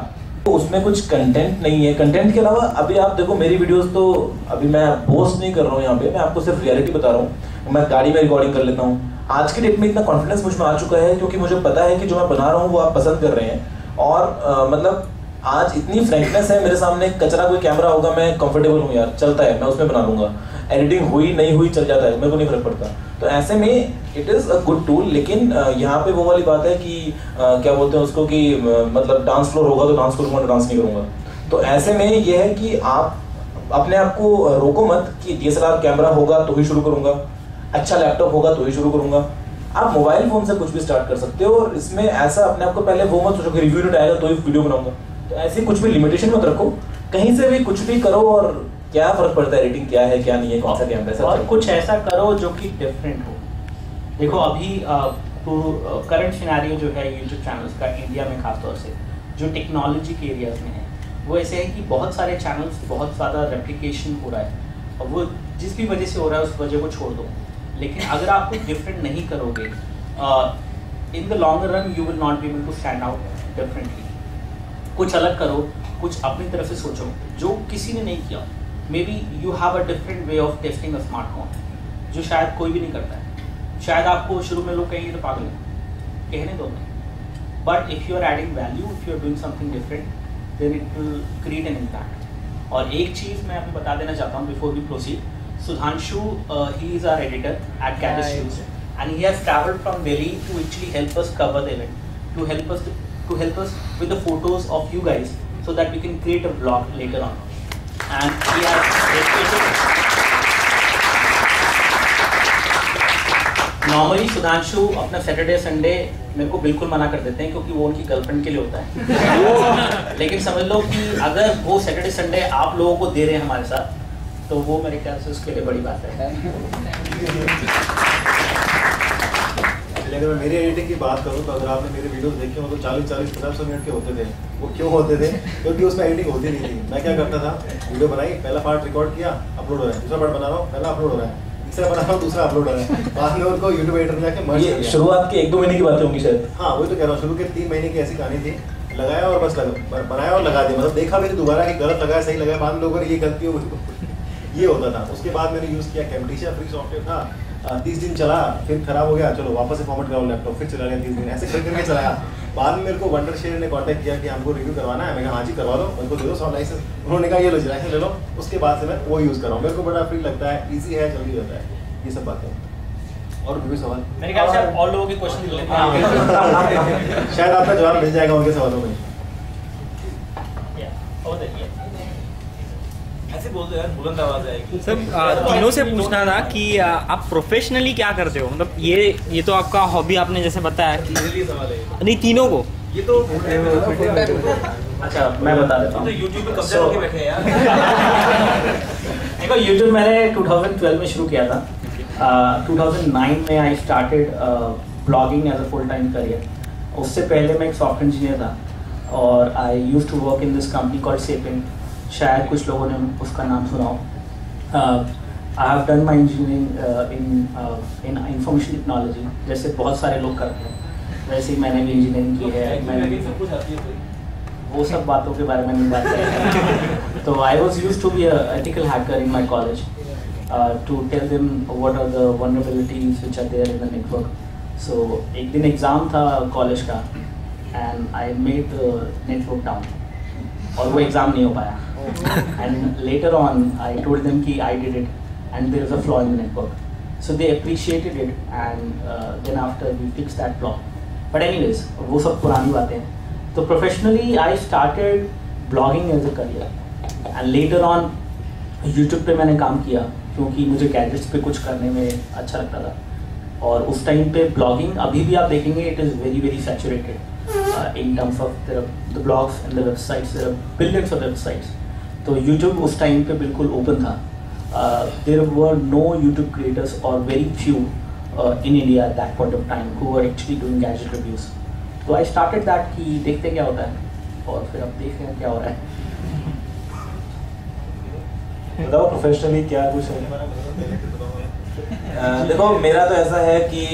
Speaker 5: तो उसमें कुछ कंटेंट नहीं है। कंटेंट के अलावा अभी आप देखो मेरी वीडियोस, तो अभी मैं पोस्ट नहीं कर रहा हूँ यहाँ पे, मैं आपको सिर्फ रियलिटी बता रहा हूँ। मैं गाड़ी में रिकॉर्डिंग कर लेता हूँ। आज के डेट में इतना कॉन्फिडेंस मुझ में आ चुका है क्योंकि मुझे पता है कि जो मैं बना रहा हूँ वो आप पसंद कर रहे हैं। और मतलब आज इतनी फ्रैंकनेस है, मेरे सामने कचरा कोई कैमरा होगा, मैं कंफर्टेबल हूँ यार, चलता है, मैं उसमें बना लूंगा। एडिटिंग हुई नहीं हुई चल जाता है, मेरे को नहीं फर्क पड़ता। तो ऐसे में it is a good tool. लेकिन यहाँ पे वो वाली बात है कि क्या बोलते हैं उसको कि मतलब डांस फ्लोर होगा तो डांस फ्लोर में डांस नहीं करूँगा। तो ऐसे में ये है कि आप अपने आप को रोको मत कि DSLR कैमरा होगा तो ही शुरू करूँगा, अच्छा लैपटॉप होगा तो ही शुरू करूँगा। आप मोबाइल फोन से कुछ भी स्टार्ट कर सकते हो। और इसमें ऐसा अपने आप को पहले वो मत सोचो कि रिव्यू नहीं आएगा तो ही वीडियो बनाऊंगा। तो ऐसी कुछ भी लिमिटेशन मत रखो, कहीं से भी कुछ भी करो। और क्या फर्क पड़ता है एडिटिंग क्या है क्या नहीं है, कौन सा कैमरा है,
Speaker 2: और कुछ ऐसा करो जो कि डिफरेंट हो। देखो अभी करंट सिनेरियो जो है यूट्यूब चैनल्स का इंडिया में खासतौर से जो टेक्नोलॉजी के एरियाज में है, वो ऐसे है कि बहुत सारे चैनल्स बहुत ज़्यादा रेप्लिकेशन हो रहा है और वो जिस भी वजह से हो रहा है उस वजह को छोड़ दो। लेकिन अगर आप कुछ डिफरेंट नहीं करोगे, in the long run you will not be able to stand out differently. कुछ अलग करो, कुछ अपनी तरफ से सोचो जो किसी ने नहीं किया। May be you have a different way of testing a smartphone जो शायद कोई भी नहीं करता है। शायद आपको शुरू में लोग कहेंगे तो पागल है, कहने दो नहीं। But if you are adding value, if you are doing something different, then it will create an impact. और एक चीज़ मैं अभी बता देना चाहता हूँ before we proceed. Sudhanshu, he is our editor at Gadget News, and he has travelled from Delhi to actually help us cover the event, to help us with the photos of you guys, so that we can create a vlog later on. And he has dedicated. Normally Sudhanshu अपना Saturday Sunday मेरे को बिल्कुल मना कर देते हैं क्योंकि वो उनकी गर्लफ्रेंड के लिए होता है। लेकिन समझ लो कि अगर वो Saturday Sunday आप लोगों को दे रहे हैं हमारे साथ, तो वो मेरे ख्याल से उसके लिए बड़ी बात है।
Speaker 4: अगर मैं मेरी एडिटिंग की बात करूँ तो अगर आपने मेरे वीडियोस देखे हो तो 40-50 मिनट के होते थे। वो क्यों होते थे? क्योंकि उसमें एडिटिंग होती नहीं थी। मैं क्या करता था, वीडियो बनाई, पहला पार्ट रिकॉर्ड किया, अपलोड हो रहा है, दूसरा पार्ट बना रहा हूँ, पहला अपलोड हो रहा है, तीसरा बना रहा हूँ, दूसरा अपलोड हो रहा है। बाद में उनको यूट्यूब एडिटर में जाके मर्ज कर दिया।
Speaker 5: शुरुआत के 1-2 महीने की बातें होंगी शायद।
Speaker 4: हाँ वही तो कह रहा हूँ, शुरू के 3 महीने की ऐसी कहानी थी। लगाया और बस बनाया और लगा दिया, मतलब देखा भी दोबारा कि गलत लगाया सही लगाया, बाद में लोगों ने ये गलती हो ये होता था। उसके बाद मैंने यूज़ किया कैमटेशिया फ्री सॉफ्टवेयर था, 30 दिन चला, फिर खराब हो गया, चलो वापस से फॉर्मेट कराओ लैपटॉप, फिर चला गया 30 दिन, ऐसे करके चलाया। बाद में मेरे को वंडर शेयर ने कांटेक्ट किया कि हमको रिव्यू करवाना है। मैं कहा हाँ जी करवा दो, उनको दे दो 100 लाइसेंस। उन्होंने कहा ये लो लाइसेंस ले लो। उसके बाद से मैं वो यूज़ कर रहा हूँ, मेरे को बड़ा फ्री लगता है, ईजी है, जल्दी होता है, ये सब बातें। और कोई सवाल?
Speaker 2: मेरे ख्याल से और लोगों के क्वेश्चन लेते हैं,
Speaker 4: शायद आपका जवाब मिल जाएगा उनके सवालों में।
Speaker 5: ऐसे बोल दो यार, बुलंद आवाज आएगी।
Speaker 3: सर तीनों से पूछना था कि आप प्रोफेशनली क्या करते हो? मतलब ये तो आपका हॉबी आपने जैसे बताया कि
Speaker 5: सवाल है
Speaker 3: नहीं तीनों को
Speaker 5: ये तो।
Speaker 2: अच्छा मैं बता देता हूँ।
Speaker 5: तो यूट्यूब पे कब्जा करके बैठे हैं यार।
Speaker 2: देखो यूट्यूब मैंने 2012 में शुरू किया था। 2009 में I started blogging as a full time career. उससे पहले मैं एक सॉफ्टवेयर इंजीनियर था और I used to work in this company called Sapient. शायद कुछ लोगों ने उसका नाम सुना हो। I have done my engineering in information technology, जैसे बहुत सारे लोग करते हैं, वैसे ही मैंने भी इंजीनियरिंग की है। मैंने वो सब बातों के बारे में नहीं बात करें। तो I was use to be ethical hacker in my college to tell them what are the vulnerabilities which are there in the network. So एक दिन एग्ज़ाम था कॉलेज का and I made the network down और वो exam नहीं हो पाया। And later on, I told them कि I did it, and there is a flaw in the network. So they appreciated it, and then after we fixed that flaw. But anyways, वो सब पुरानी बातें हैं। तो professionally, I started blogging as a career, and later on, YouTube पे मैंने काम किया क्योंकि मुझे gadgets पे कुछ करने में अच्छा लगता था। और उस टाइम पे blogging अभी भी आप देखेंगे it is very very saturated in terms of the blogs and the websites. There are billions of websites. तो YouTube उस टाइम पे बिल्कुल ओपन था। There were no YouTube creators और very few in India at that point of time who were actually doing gadget reviews. तो I started that कि देखते क्या होता है। और फिर अब देख रहे हैं क्या हो रहा है।
Speaker 5: बताओ प्रोफेशनली क्या कुछ है? देखो मेरा तो ऐसा है कि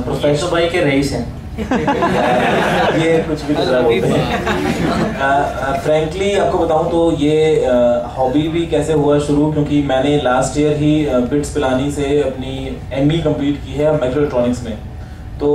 Speaker 2: प्रोफेशनल भाई के रईस हैं।
Speaker 5: ये कुछ भी दूसरा बोलते हैं। फ्रैंकली आपको बताऊं तो ये हॉबी भी कैसे हुआ शुरू, क्योंकि मैंने लास्ट ईयर ही बिट्स पिलानी से अपनी MBA कंप्लीट की है माइक्रो इलेक्ट्रॉनिक्स में। तो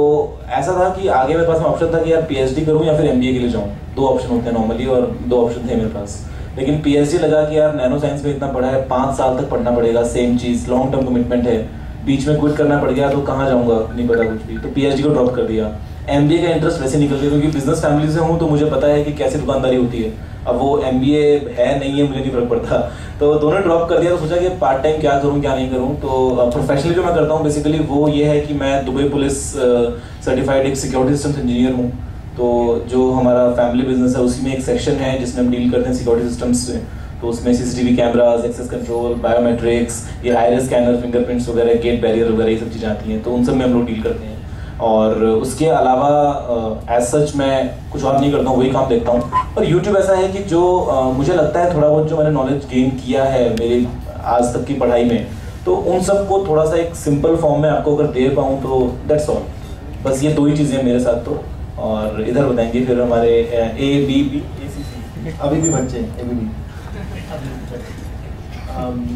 Speaker 5: ऐसा था कि आगे मेरे पास में ऑप्शन था कि यार PhD करूं या फिर MBA के लिए जाऊं। 2 ऑप्शन होते हैं नॉर्मली और 2 ऑप्शन थे मेरे पास, लेकिन PhD लगा कि यार नैनो साइंस में इतना पढ़ा है, 5 साल तक पढ़ना पड़ेगा, सेम चीज़, लॉन्ग टर्म कमिटमेंट है, बीच में क्विट करना पड़ गया तो कहाँ जाऊँगा, नहीं पता कुछ भी, तो PhD को ड्रॉप कर दिया। MBA का इंटरेस्ट वैसे निकल गया क्योंकि बिजनेस फैमिली से हूँ तो मुझे पता है कि कैसी दुकानदारी होती है। अब वो MBA है नहीं है मुझे नहीं फर्क पड़ता, तो दोनों ड्रॉप कर दिया। तो सोचा कि पार्ट टाइम क्या करूँ क्या नहीं करूँ। तो प्रोफेशनली जो मैं करता हूँ बेसिकली वो ये है कि मैं दुबई पुलिस सर्टिफाइड एक सिक्योरिटी सिस्टम्स इंजीनियर हूँ। तो जो हमारा फैमिली बिजनेस है उसी में एक सेक्शन है जिसमें हम डील करते हैं सिक्योरिटी सिस्टम्स से। तो उसमें CCTV cameras, access control, biometrics, ये आइरिस स्कैनर, फिंगरप्रिंट्स वगैरह, गेट बैरियर वगैरह ये सब चीज़ें आती हैं, तो उन सब में हम लोग डील करते हैं। और उसके अलावा एज सच मैं कुछ और नहीं करता हूँ, वही काम देखता हूँ। और YouTube ऐसा है कि जो मुझे लगता है थोड़ा बहुत जो मैंने नॉलेज गेन किया है मेरी आज तक की पढ़ाई में, तो उन सब को थोड़ा सा एक सिंपल फॉर्म में आपको अगर दे पाऊँ तो दैट्स ऑल। बस ये 2 ही चीज़ें मेरे साथ। तो और इधर बताएंगे फिर हमारे ABB
Speaker 4: अभी भी बच्चे ABB।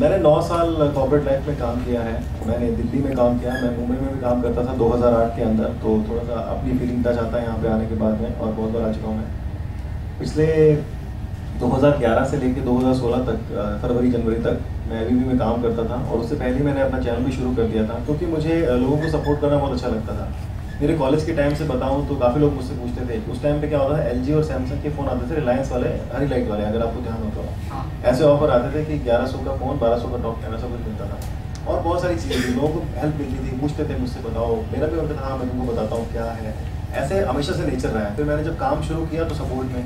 Speaker 4: मैंने 9 साल कॉर्पोरेट लाइफ में काम किया है। मैंने दिल्ली में काम किया, मैं मुंबई में भी काम करता था 2008 के अंदर। तो थोड़ा सा अपनी फीलिंग टच आता है यहाँ पे आने के बाद में, और बहुत बार आ चुका हूँ मैं। पिछले 2011 से लेकर 2016 तक फरवरी जनवरी तक मैं ABB में काम करता था। और उससे पहले मैंने अपना चैनल भी शुरू कर दिया था क्योंकि मुझे लोगों को सपोर्ट करना बहुत अच्छा लगता था। मेरे कॉलेज के टाइम से बताऊं तो काफ़ी लोग मुझसे पूछते थे, उस टाइम पे क्या होता था, LG और सैमसंग के फ़ोन आते थे, रिलायंस वाले, हरी लाइट वाले, अगर आपको ध्यान हो तो ऐसे ऑफर आते थे कि 1100 का फ़ोन 1200 का टॉप कैमरा सब कुछ मिलता था। और बहुत सारी चीज़ें थी, लोगों को हेल्प मिलती थी, पूछते थे मुझसे बताओ, मेरा भी होता था हाँ मैं तुमको बताता हूँ क्या है। ऐसे हमेशा से नेचर रहा है। फिर मैंने जब काम शुरू किया तो सपोर्ट में,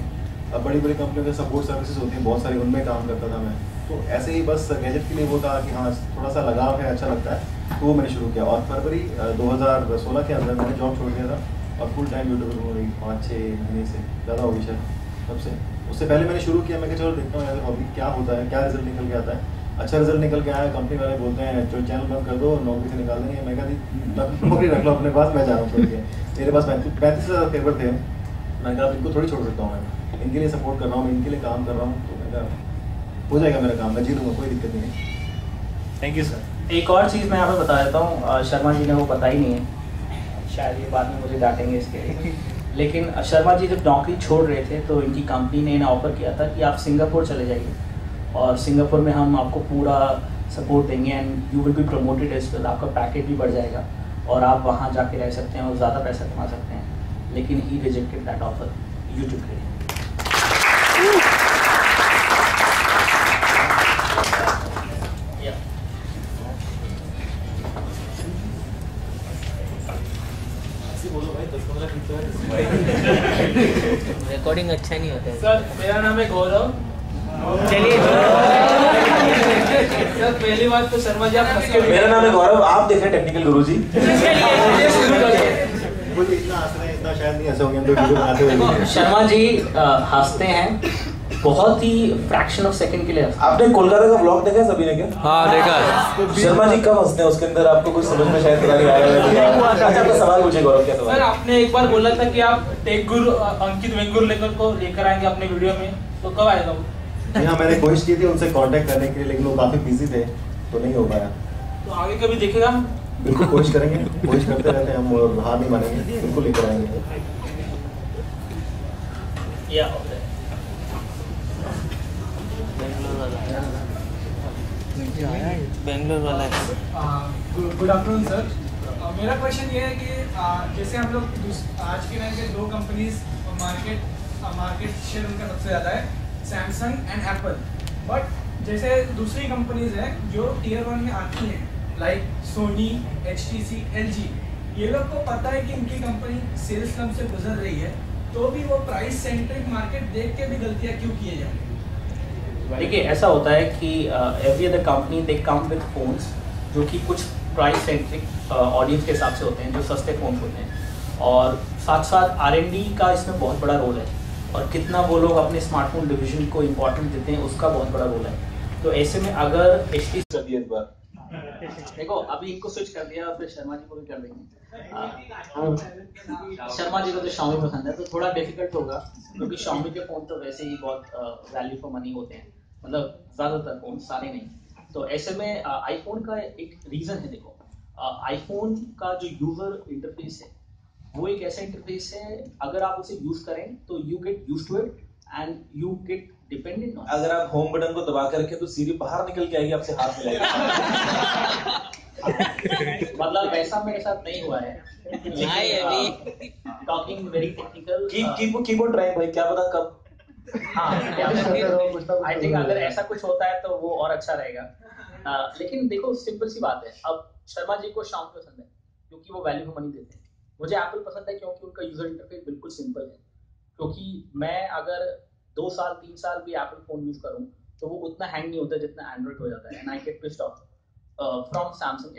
Speaker 4: अब बड़ी बड़ी कंपनियों के सपोर्ट सर्विसेज होती हैं बहुत सारी, उनमें काम करता था मैं। तो ऐसे ही बस गैजेट के लिए वो था कि हाँ थोड़ा सा लगाव है, अच्छा लगता है, तो वो मैंने शुरू किया। और फरवरी 2016 के अंदर मैंने जॉब छोड़ दिया था और फुल टाइम यूट्यूबर हो गई 5-6 महीने से ज़्यादा होगी शायद तब से। उससे पहले मैंने शुरू किया, मैं कहा चलो देखता हूँ यार हॉबी क्या होता है, क्या रिजल्ट निकल के आता है। अच्छा रिजल्ट निकल के आया, कंपनी वाले बोलते हैं जो चैनल बंद कर दो, नौकरी से निकाल देंगे। मैं कहा नौकरी रख लो अपने पास, मैं जा रहा हूँ छोड़ के। मेरे पास 35,000 पेपर थे, मैंने कहा इनको थोड़ी छोड़ सकता हूँ, मैं इनके लिए सपोर्ट कर रहा हूँ, मैं इनके लिए काम कर रहा हूँ, तो मैं कहा हो जाएगा मेरा काम, मैं जी लूँगा, कोई दिक्कत नहीं है।
Speaker 3: Thank you sir.
Speaker 2: एक और चीज़ मैं यहाँ पे बता देता हूँ, शर्मा जी ने वो बताई नहीं है, शायद ये बाद में मुझे डांटेंगे इसके लिए। लेकिन शर्मा जी जब नौकरी छोड़ रहे थे तो इनकी कंपनी ने इन्हें ऑफर किया था कि आप सिंगापुर चले जाइए और सिंगापुर में हम आपको पूरा सपोर्ट देंगे and you will be promoted as well, आपका पैकेज भी बढ़ जाएगा और आप वहाँ जाके रह सकते हैं और ज़्यादा पैसा कमा सकते हैं। लेकिन ही रिजेक्टेड दैट ऑफर यूट्यूब के लिए।
Speaker 6: रिकॉर्डिंग अच्छा नहीं होता है।
Speaker 7: सर मेरा नाम है गौरव।
Speaker 6: चलिए
Speaker 7: सर पहली बात तो शर्मा जी आप हंस के
Speaker 5: मेरा नाम है गौरव, आप देख रहे हैं टेक्निकल गुरुजी।
Speaker 4: मुझे इतना हंस रहे हैं, इतना शायद नहीं हंसे होंगे हम तो वीडियो बनाते हुए।
Speaker 2: शर्मा जी हंसते हैं बहुत ही फ्रैक्शन ऑफ सेकंड के लिए।
Speaker 5: आपने कोलकाता का व्लॉग देखा है सभी ने क्या?
Speaker 3: हाँ देखा।
Speaker 5: शर्मा जी कब हंसते हैं उसके अंदर आपको कुछ समझ में शायद पता नहीं आया है। अच्छा आपका सवाल पूछिए गौरव, क्या सवाल?
Speaker 7: सर आपने एक बार बोला था कि आप टेक गुरु अंकित वेंगुर लेकर आएंगे अपने वीडियो में, तो कब आएगा वो?
Speaker 4: जी हाँ, मैंने कोशिश की थी उनसे कांटेक्ट करने के लिए, लेकिन वो काफ़ी बिजी थे तो नहीं हो पाया।
Speaker 7: तो आगे कभी देखेगा?
Speaker 4: बिल्कुल कोशिश करेंगे, कोशिश करते रहते हैं हम और हार नहीं मानेंगे, बिल्कुल लेकर आएंगे।
Speaker 6: बेंगलोर वाला है।
Speaker 7: Good afternoon sir. मेरा क्वेश्चन ये है कि जैसे हम लोग आज के टाइम पे 2 कंपनीज मार्केट शेयर उनका सबसे ज़्यादा है, सैमसंग एंड एप्पल। बट जैसे दूसरी कंपनीज हैं जो टियर 1 में आती हैं लाइक सोनी, HTC, LG, ये लोग को पता है कि इनकी कंपनी सेल्स कम से गुजर रही है, तो भी वो प्राइस सेंट्रिक मार्केट देख के भी गलतियाँ क्यों किए जा रही है?
Speaker 2: देखिए ऐसा होता है कि every other company they come with phones जो कि कुछ प्राइस सेंट्रिक ऑडियंस के हिसाब से होते हैं, जो सस्ते फ़ोन होते हैं, और साथ साथ R&D का इसमें बहुत बड़ा रोल है। और कितना वो लोग अपने स्मार्टफोन डिवीजन को इम्पोर्टेंस देते हैं उसका बहुत बड़ा रोल है। तो ऐसे में अगर HTC
Speaker 5: कर दिया इस बार।
Speaker 2: देखो अभी इनको स्विच कर दिया और फिर शर्मा जी को भी कर देंगे। शर्मा जी को तो Xiaomi पसंद है तो थोड़ा डिफिकल्ट होगा क्योंकि Xiaomi के फोन तो वैसे ही बहुत वैल्यू फॉर मनी होते हैं, मतलब ज्यादातर फोन, सारे नहीं। तो ऐसे में आईफोन का एक रीजन है, देखो आईफोन का जो यूजर इंटरफेस है वो एक ऐसा इंटरफेस है, अगर आप उसे यूज करें तो you get used to it and you get dependent on.
Speaker 5: अगर आप होम बटन को दबा कर रखें तो सीरी बाहर निकल के आएगी, आपसे हाथ मिलाएगी।
Speaker 2: मतलब वैसा मेरे साथ नहीं हुआ है, talking very technical.
Speaker 5: Keyboard drive भाई, क्या पता कब।
Speaker 2: हाँ, आई थिंक अगर ऐसा कुछ होता है तो वो और अच्छा रहेगा। लेकिन देखो सिंपल सी बात है, अब शर्मा जी को Xiaomi पसंद है क्योंकि वो वैल्यू फॉर मनी देते हैं, मुझे एप्पल पसंद है क्योंकि उनका यूजर इंटरफेस बिल्कुल सिंपल है। क्योंकि मैं अगर 2 साल 3 साल भी एप्पल फोन यूज करूं तो वो उतना हैंग नहीं होता जितना एंड्रॉइड हो जाता है। And I get pissed off from Samsung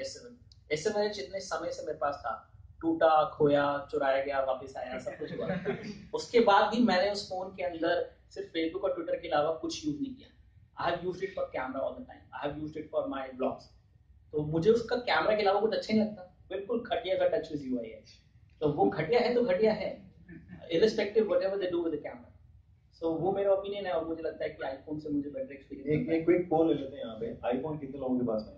Speaker 2: S7 जितने समय से मेरे पास था, टूटा, खोया, चुराया गया, वापस आया, सब कुछ हुआ। उसके बाद भी मैंने उस फोन के अंदर सिर्फ फेसबुक और ट्विटर के अलावा कुछ यूज नहीं किया। आई have used it for camera all the time, I have used it for my blogs. तो मुझे उसका कैमरा के अलावा कुछ अच्छा नहीं लगता, बिल्कुल घटिया का टच विद यूआई है। तो वो घटिया है तो घटिया है, irrespective whatever they do with the camera. So वो मेरा ओपिनियन है और मुझे लगता है कि आईफोन से मुझे बेटर एक्सपीरियंस।
Speaker 4: एक क्विक पोल ले लेते हैं यहाँ पे, आईफोन कितने लोगों के पास है?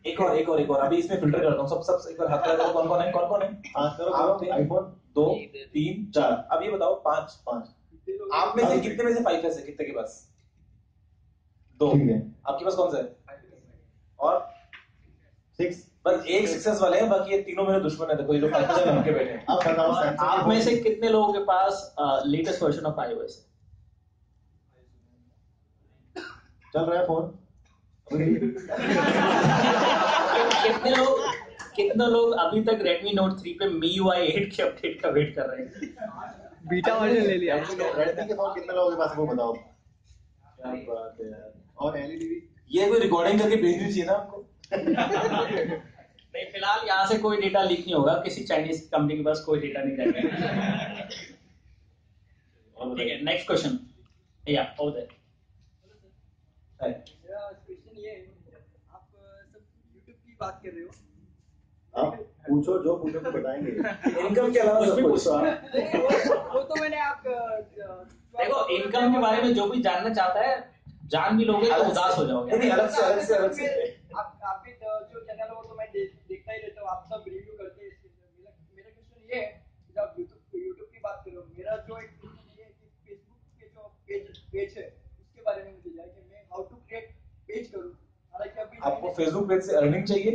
Speaker 5: एक और अभी इसमें फिल्टर करता हूँ। सब एक बार हाथ लगा करो, कौन कौन है?
Speaker 4: हाथ करो, आईफोन
Speaker 5: 2 3 4। अब ये बताओ 5 आप में से कितने में से 5S है? कितने के पास? 2।
Speaker 4: ठीक है,
Speaker 5: आपके पास कौन सा है? और
Speaker 4: 6।
Speaker 5: बस एक सक्सेस वाले हैं, बाकी ये तीनों मेरे दुश्मन है। देखो ये जो 5S में होके बैठे हैं।
Speaker 4: अब बताओ
Speaker 2: आप में से कितने लोगों के पास लेटेस्ट वर्जन ऑफ iOS है?
Speaker 4: चल रहा है फोन?
Speaker 2: कितने लोग अभी तक Redmi Note 3 पे MIUI 8 के अपडेट का वेट कर रहे हैं?
Speaker 1: बीटा वर्जन ले लिया।
Speaker 4: रेडमी के फोन कितने लोगों के पास है वो बताओ। क्या बात है यार। और एलईडी भी
Speaker 5: ये कोई रिकॉर्डिंग करके भेजनी चाहिए ना आपको।
Speaker 2: नहीं, फिलहाल यहाँ से कोई डेटा लीक नहीं होगा, किसी चाइनीज कंपनी के पास कोई डेटा नहीं रहेगा। ठीक है, नेक्स्ट क्वेश्चन। या ओवर देयर।
Speaker 9: मेरा क्वेश्चन ये है, आप सब YouTube की बात कर रहे हो,
Speaker 4: आप पूछो, जो पूछो तो बताएंगे।
Speaker 5: इनकम के अलावा कुछ भी पूछो।
Speaker 9: वो तो मैंने आप
Speaker 2: देखो इनकम के बारे में जो भी जानना चाहता है जान भी लोगे तो उदास हो जाओगे।
Speaker 5: नहीं, अलग से
Speaker 9: आपके जो चैनल है वो तो मैं देखता ही रहता हूँ, आप सब रिव्यू करते हैं इसके अंदर। मेरा क्वेश्चन ये है कि जब YouTube की बात करो, मेरा जो एक क्वेश्चन ये है कि फेसबुक के जो पेज है उसके बारे में मुझे जाए कि मैं हाउ टू क्रिएट पेज करूँ। हालांकि अभी
Speaker 5: आपको फेसबुक पेज से अर्निंग चाहिए?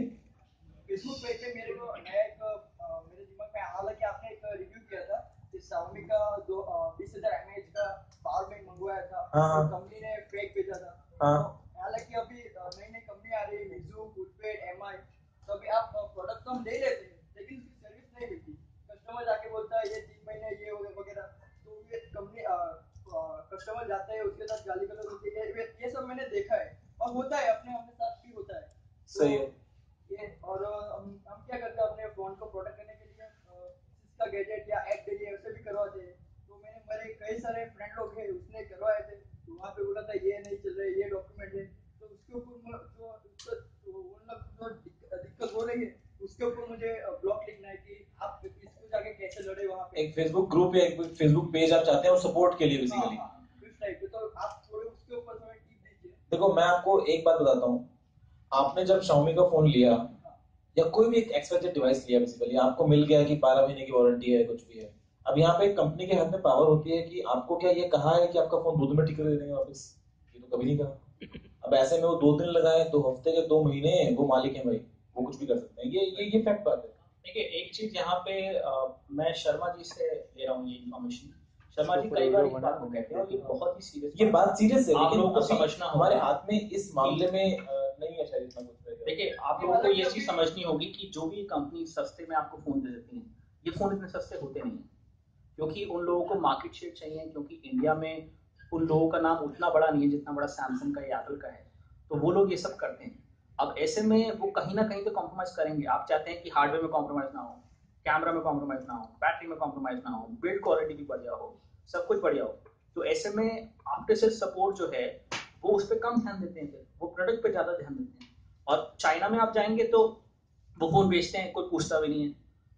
Speaker 9: फेसबुक पेज पे मेरे को नया एक मेरे दिमाग में, हालांकि आपने एक रिव्यू किया था कि Xiaomi का 20,000 mAh का पावर बैंक मंगवाया था, कंपनी ने फेक भेजा था। हालांकि अभी नई नई कंपनी आ रही है, मिज़ू, गुडपेड, MI, तो अभी आप प्रोडक्ट तो हम ले लेते हैं लेकिन उसकी सर्विस नहीं मिलती। कस्टमर जाके बोलता है ये 3 महीने ये वगैरह, तो ये कंपनी कस्टमर जाता है उसके साथ गाली गलौज होती है। ये सब मैंने देखा है और होता है, अपने साथ भी होता है।
Speaker 5: सही है
Speaker 9: ये। और हम क्या करते हैं अपने फोन को प्रोटेक्ट करने के लिए इसका गैजेट या ऐड के लिए ऐसे भी करवाते हैं। तो मैंने मेरे कई सारे फ्रेंड लोग हैं उसने करवाए थे, तो वहाँ पे बोला था ये नहीं चल रहा है, ये डॉक्यूमेंट है, तो उसके ऊपर जो दिक्कत हो रही है उसके ऊपर मुझे ब्लॉग लिखना है कि आप इसको जाके कैसे लड़े वहाँ पे।
Speaker 5: एक फेसबुक ग्रुप या एक फेसबुक पेज आप चाहते हैं और सपोर्ट के लिए बेसिकली।
Speaker 9: इस टाइप पे तो आप थोड़े उसके ऊपर थोड़ा टिप दीजिए।
Speaker 5: देखो मैं आपको एक बात बताता हूँ, आपने जब Xiaomi का फोन लिया या कोई भी एक एक्सपेक्टेड डिवाइस लिया, बेसिकली आपको मिल गया कि 12 महीने की वारंटी है, कुछ भी है। अब यहाँ पे कंपनी के हाथ में पावर होती है कि आपको क्या ये कहा है कि आपका फोन 2 दिन में ठीक कर दे देंगे वापस? ये तो कभी नहीं कहा। अब ऐसे में वो 2 दिन लगाए, 2 हफ्ते के 2 महीने, वो मालिक है भाई, वो कुछ भी कर सकते हैं। ये फैक्ट बात है।
Speaker 2: देखिए एक चीज यहाँ पे मैं शर्मा जी से ले रहा हूँ ये इन्फॉर्मेशन। शर्मा जी कई बार इस बात को कहते हैं और ये बहुत ही सीरियस,
Speaker 5: ये बात सीरियस है,
Speaker 2: आप
Speaker 5: लेकिन
Speaker 2: लोगों को समझना होगा।
Speaker 5: हमारे हाथ में इस मामले में नहीं है शायद इतना कुछ।
Speaker 2: देखिए आप लोगों को ये चीज समझनी होगी कि जो भी कंपनी सस्ते में आपको फोन दे देती है, ये फोन इतने सस्ते होते नहीं है, क्योंकि उन लोगों को मार्केट शेयर चाहिए। क्योंकि इंडिया में उन लोगों का नाम उतना बड़ा नहीं है जितना बड़ा सैमसंग का या एप्पल का है, तो वो लोग ये सब करते हैं। अब ऐसे में वो कहीं ना कहीं तो कॉम्प्रोमाइज करेंगे। आप चाहते हैं कि हार्डवेयर में कॉम्प्रोमाइज ना हो, कैमरा में कॉम्प्रोमाइज ना हो, बैटरी में कॉम्प्रोमाइज ना हो, बिल्ड क्वालिटी भी बढ़िया हो, सब कुछ बढ़िया हो, तो ऐसे में आफ्टर सेल सपोर्ट जो है वो उस पर कम ध्यान देते हैं, फिर वो प्रोडक्ट पे ज्यादा ध्यान देते हैं। और चाइना में आप जाएंगे तो वो फोन बेचते हैं, कोई पूछता भी नहीं है,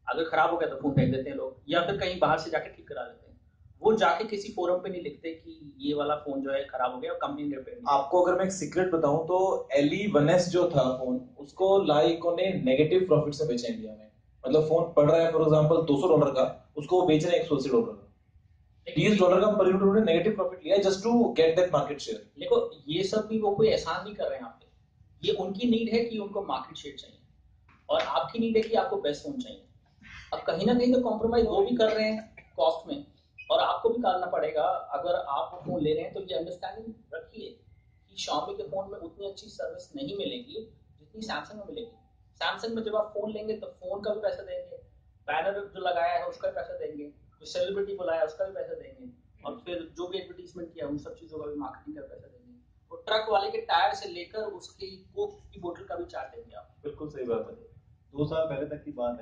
Speaker 2: अगर खराब हो गया तो फोन फेंक देते हैं लोग, या फिर कहीं बाहर से जाके ठीक करा लेते हैं। वो जाके किसी फोरम पे नहीं लिखते कि ये वाला फोन जो है खराब हो गया और कंपनी ने रिपेयर नहीं।
Speaker 5: आपको अगर मैं एक सीक्रेट बताऊं तो LE1S जो था फोन, उसको लाइकों ने नेगेटिव प्रॉफिट से बेचा इंडिया में। मतलब फोन पड़ रहा है फॉर एग्जांपल $200 का, उसको वो बेच रहे हैं $180 का। $20 का पर यूनिट उन्होंने नेगेटिव प्रॉफिट लिया just to get that market share.
Speaker 2: देखो ये सब भी वो कोई एहसान नहीं कर रहे हैं आप पे, ये उनकी नीड है कि उनको मार्केट शेयर चाहिए, और आपकी नीड है कि आपको बेस्ट फोन चाहिए। अब कहीं ना कहीं तो कॉम्प्रोमाइज वो भी कर रहे हैं कॉस्ट में, और आपको भी करना पड़ेगा। अगर आप फोन ले रहे हैं तो ये अंडरस्टैंडिंग रखिए कि Xiaomi के फोन में उतनी अच्छी सर्विस नहीं मिलेगी जितनी सैमसंग में मिलेगी। सैमसंग में जब आप फोन लेंगे तो फोन का भी पैसा देंगे, बैनर जो लगाया है उसका भी पैसा देंगे, जो सेलिब्रिटी बुलाया उसका भी पैसा देंगे, और फिर जो भी एडवर्टीजमेंट किया उन सब चीजों का भी मार्केटिंग का पैसा देंगे, और ट्रक वाले के टायर से लेकर उसकी कोक की बोतल का भी चार्ज देंगे आप।
Speaker 4: बिल्कुल सही बात है। 2 साल पहले तक की बात है।